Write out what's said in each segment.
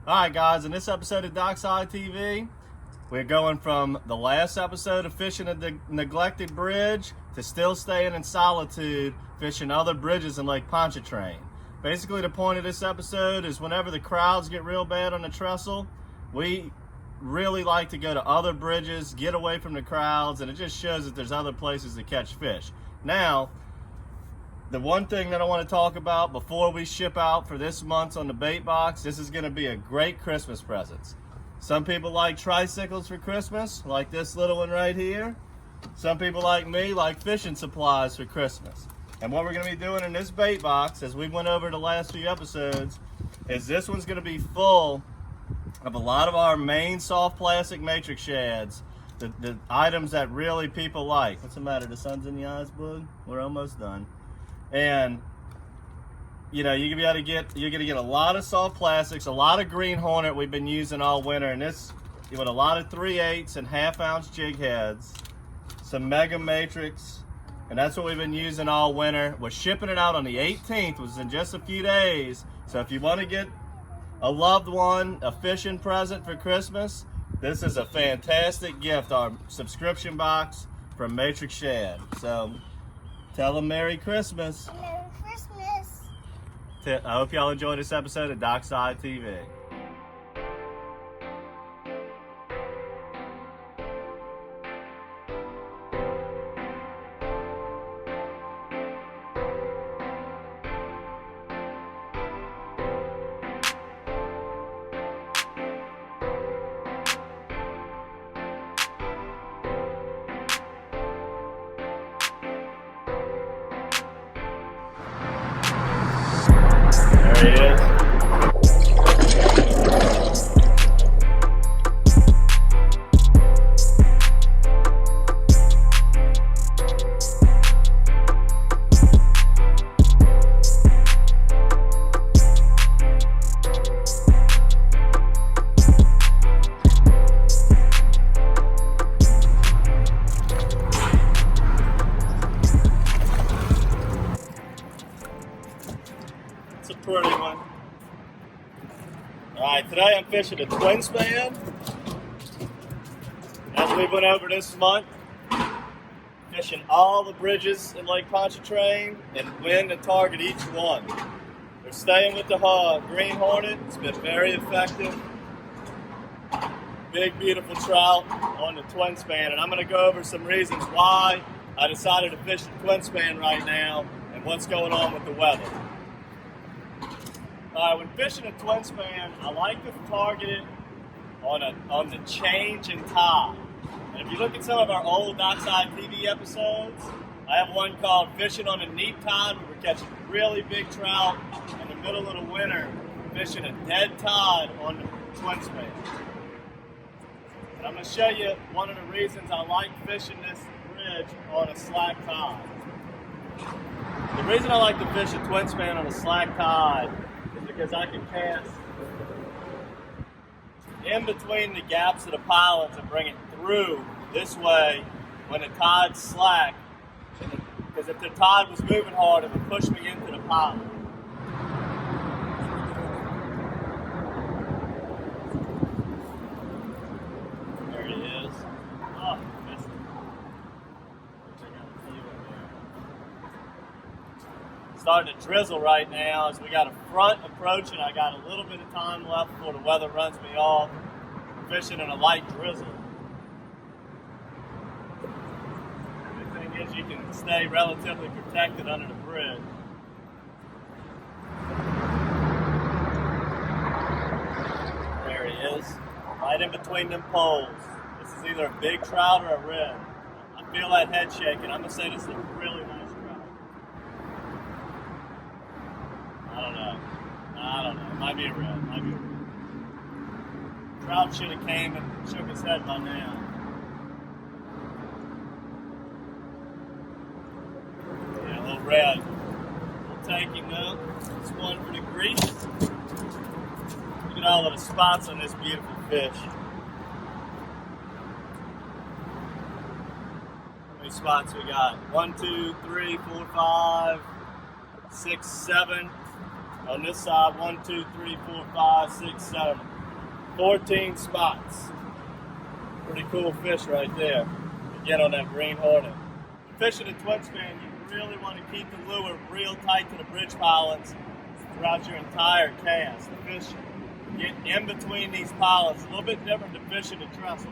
Alright guys, in this episode of DockSide TV, we're going from the last episode of fishing a neglected bridge to still staying in Solitude, fishing other bridges in Lake Pontchartrain. Basically the point of this episode is whenever the crowds get real bad on the trestle, we really like to go to other bridges, get away from the crowds, and it just shows that there's other places to catch fish. Now, the one thing that I want to talk about before we ship out for this month on the bait box, this is going to be a great Christmas present. Some people like tricycles for Christmas, like this little one right here. Some people like me like fishing supplies for Christmas. And what we're going to be doing in this bait box, as we went over the last few episodes, is this one's going to be full of a lot of our main soft plastic matrix shads, the items that really people like. What's the matter? The sun's in the eyes, bud? We're almost done. And you know, you're gonna get a lot of soft plastics, a lot of green hornet we've been using all winter, and this with a lot of 3/8 and half-ounce jig heads, some mega matrix, and that's what we've been using all winter. We're shipping it out on the 18th, which is in just a few days. So if you want to get a loved one a fishing present for Christmas, this is a fantastic gift, our subscription box from Matrix Shad. So tell them Merry Christmas. Merry Christmas. I hope y'all enjoyed this episode of DockSide TV. There he is. It's a pretty one. Alright, today I'm fishing a Tspan. As we went over this month, fishing all the bridges in Lake Pontchartrain and win and target each one. We're staying with the green hornet. It's been very effective. Big, beautiful trout on the Tspan, and I'm going to go over some reasons why I decided to fish the Tspan right now and what's going on with the weather. When fishing a Tspan, I like to target it on the change in tide. And if you look at some of our old DockSide TV episodes, I have one called Fishing on a Neap Tide, where we're catching really big trout in the middle of the winter, fishing a dead tide on the Tspan. And I'm going to show you one of the reasons I like fishing this bridge on a slack tide. The reason I like to fish a Tspan on a slack tide is because I can cast in between the gaps of the pilots and bring it through this way when the tide's slack. Because if the tide was moving hard, it would push me into the pilot. There he is. Oh, missed it. Starting to drizzle right now as we got a front approaching. I got a little bit of time left before the weather runs me off. Fishing in a light drizzle. The thing is, you can stay relatively protected under the bridge. There he is, right in between them poles. This is either a big trout or a red. I feel that head shaking. I'm gonna say this is a really nice trout. I don't know. It might be a red. Trout should have came and shook his head by now. Yeah, a little red. We'll take him up. This one for the grease. Look at all of the spots on this beautiful fish. How many spots we got? 1, 2, 3, 4, 5, 6, 7. On this side, 1, 2, 3, 4, 5, 6, 7, 14 spots. Pretty cool fish right there. Again on that green hornet. Fishing a twin span, you really want to keep the lure real tight to the bridge pilings throughout your entire cast. The fish get in between these pilings. A little bit different than fishing a trestle.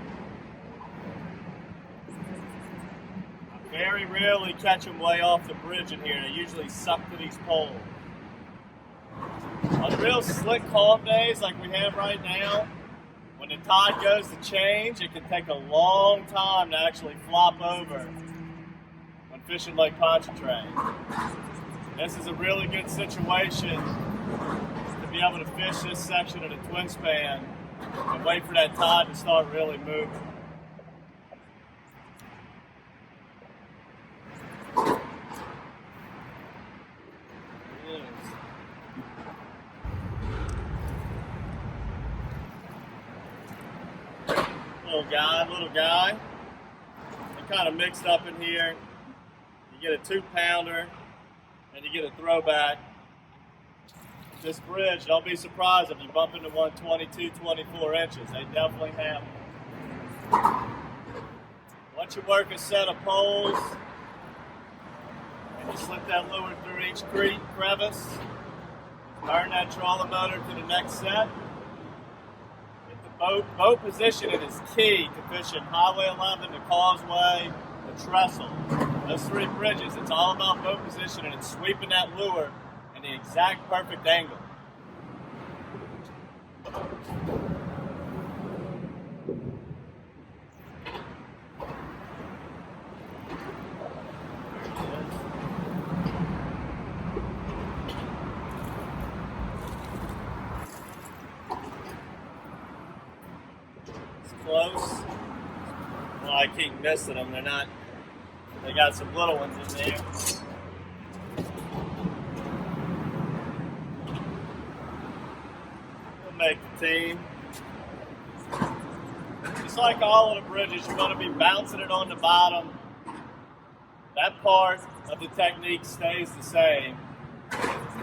I very rarely catch them way off the bridge in here. They usually suck to these poles. On real slick, calm days like we have right now, when the tide goes to change, it can take a long time to actually flop over when fishing Lake Pontchartrain. This is a really good situation to be able to fish this section of the twin span and wait for that tide to start really moving. Little guy. They're kind of mixed up in here. You get a 2-pounder and you get a throwback. This bridge, don't be surprised if you bump into one 22, 24 inches. They definitely have them. Once you work a set of poles and you slip that lure through each crevice, turn that trolling motor to the next set. Boat positioning is key to fishing Highway 11, the Causeway, the Trestle. Those 3 bridges, it's all about boat positioning and sweeping that lure in the exact perfect angle. Close. Well, I keep missing them. They got some little ones in there. We'll make the team. Just like all of the bridges, you're going to be bouncing it on the bottom. That part of the technique stays the same.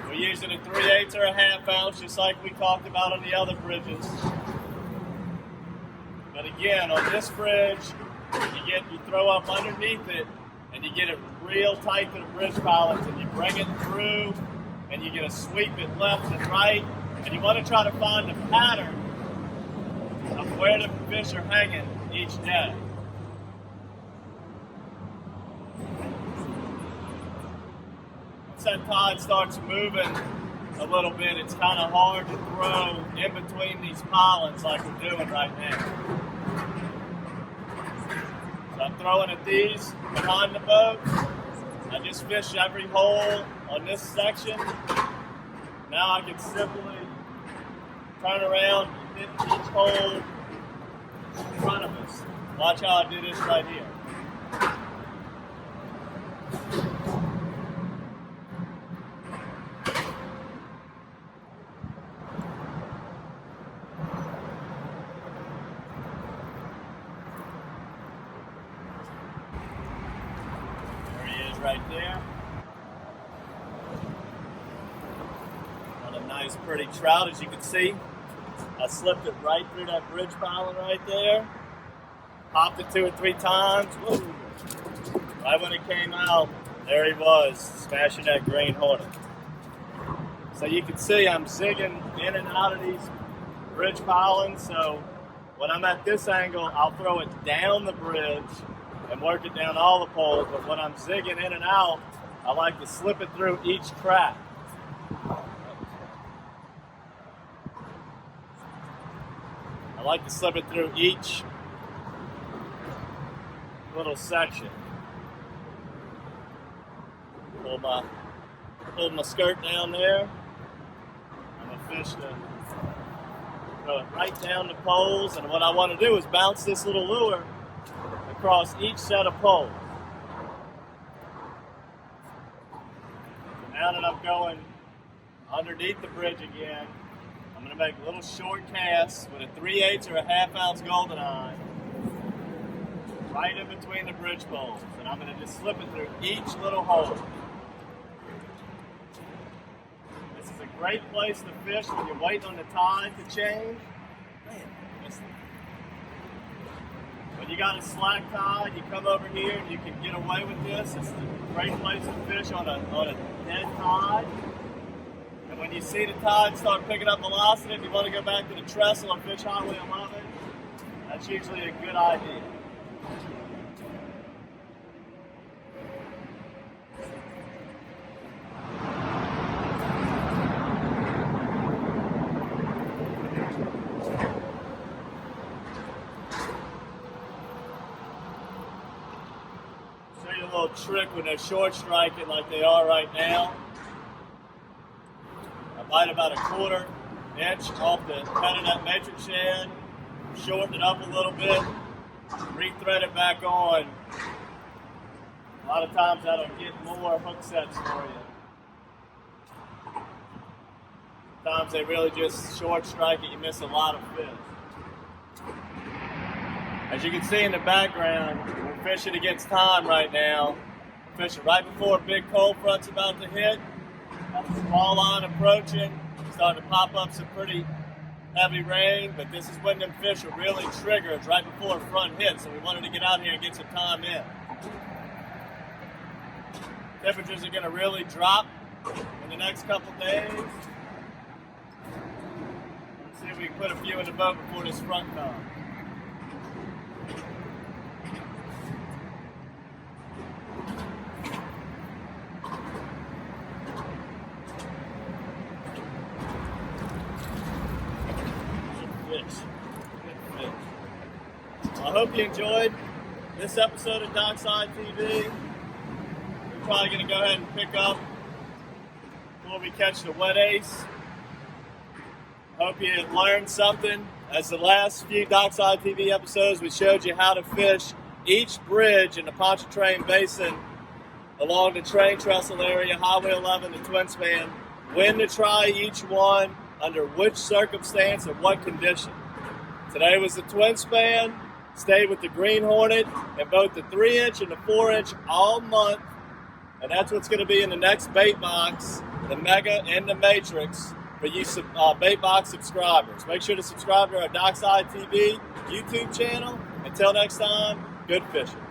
We're using a 3/8 or a 1/2 ounce, just like we talked about on the other bridges. But again, on this bridge, you throw up underneath it and you get it real tight to the bridge pilings and you bring it through and you get to sweep it left and right, and you want to try to find the pattern of where the fish are hanging each day. Once that tide starts moving a little bit, it's kind of hard to throw in between these pilings like we're doing right now. So I'm throwing at these behind the boat. I just fish every hole on this section. Now I can simply turn around and hit each hole in front of us. Watch how I do this right here. Right there. On a nice pretty trout, as you can see. I slipped it right through that bridge piling right there. Popped it 2 or 3 times. Woo. Right when it came out, there he was, smashing that green hornet. So you can see I'm zigging in and out of these bridge pilings. So when I'm at this angle, I'll throw it down the bridge and work it down all the poles, but when I'm zigging in and out, I like to slip it through each crack. I like to slip it through each little section. Pull my skirt down there. I'm gonna fish throw it right down the poles, and what I want to do is bounce this little lure across each set of poles. So now that I'm going underneath the bridge again, I'm going to make little short casts with a 3/8 or a 1/2 ounce golden eye right in between the bridge poles, and I'm going to just slip it through each little hole. This is a Great place to fish when you're waiting on the tide to change. Man, when you got a slack tide, you come over here and you can get away with this. It's a great place to fish on a dead tide. And when you see the tide start picking up velocity, if you want to go back to the trestle and fish Highway 11, that's usually a good idea. Show you a little trick when they're short striking like they are right now. I bite about a 1/4 inch off the head of that matrix shad, shorten it up a little bit, re-thread it back on. A lot of times that'll get more hook sets for you. Sometimes they really just short strike it, you miss a lot of fish. As you can see in the background, we're fishing against time right now. We're fishing right before a big cold front's about to hit. Got the small line approaching, starting to pop up some pretty heavy rain, but this is when them fish are really triggered right before a front hit, so we wanted to get out here and get some time in. Temperatures are going to really drop in the next couple days. Let's see if we can put a few in the boat before this front comes. I hope you enjoyed this episode of DockSide TV. We're probably going to go ahead and pick up before we catch the wet ace. Hope you learned something. As the last few DockSide TV episodes, we showed you how to fish each bridge in the Pontchartrain Basin along the train trestle area, Highway 11 to Tspan, when to try each one, under which circumstance and what condition. Today was the Tspan. Stayed with the Green Hornet in both the 3-inch and the 4-inch all month. And that's what's going to be in the next bait box, the Mega and the Matrix, for you bait box subscribers. Make sure to subscribe to our DockSide TV YouTube channel. Until next time, good fishing.